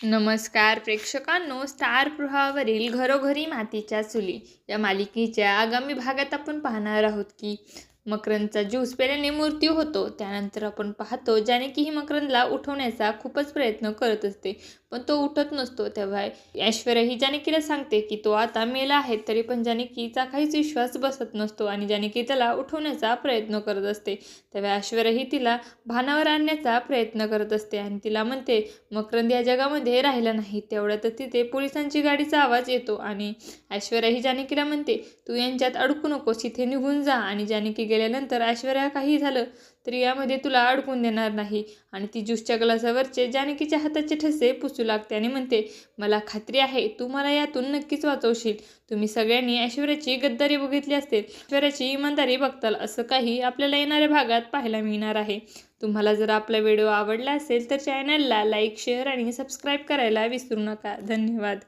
नमस्कार प्रेक्षकांनो, स्टार प्रवाहावरील घरोघरी मातीच्या चुली या मालिकेच्या आगामी भागात आपण पाहणार आहोत की मकरंदचा ज्यूस पेल्याने मृत्यू होतो. त्यानंतर आपण पाहतो जानकी ही मकरंदला उठवण्याचा खूपच प्रयत्न करत असते, पण तो उठत नसतो. तेव्हा ऐश्वर्या ही जानकीला सांगते की तो आता मेला आहे, तरी पण जानकीचा काहीच विश्वास बसत नसतो आणि जानकी त्याला उठवण्याचा प्रयत्न करत असते. तेव्हा ऐश्वर्या ही तिला भानावर आणण्याचा प्रयत्न करत असते आणि तिला म्हणते मकरंद या जगामध्ये राहिला नाही. तेवढ्यात तिथे पोलिसांची गाडीचा आवाज येतो आणि ऐश्वर्या ही जानकीला म्हणते तू यांच्यात अडकू नकोस, इथे निघून जा. आणि जानकी गेल्यानंतर ऐश्वर्या काही झालं तरी यामध्ये तुला अडकून देणार नाही आणि ती ज्यूसच्या ग्लासावरचे जानकीच्या हाताचे ठसे पुसू लागते आणि म्हणते मला खात्री आहे तू मला यातून नक्कीच वाचवशील. तुम्ही सगळ्यांनी ऐश्वर्याची गद्दारी बघितली असेल, ऐश्वर्याची इमानदारी बघताल असं काही आपल्याला येणाऱ्या भागात पाहायला मिळणार आहे. तुम्हाला जर आपला व्हिडिओ आवडला असेल तर चॅनलला लाईक, शेअर आणि सबस्क्राईब करायला विसरू नका. धन्यवाद.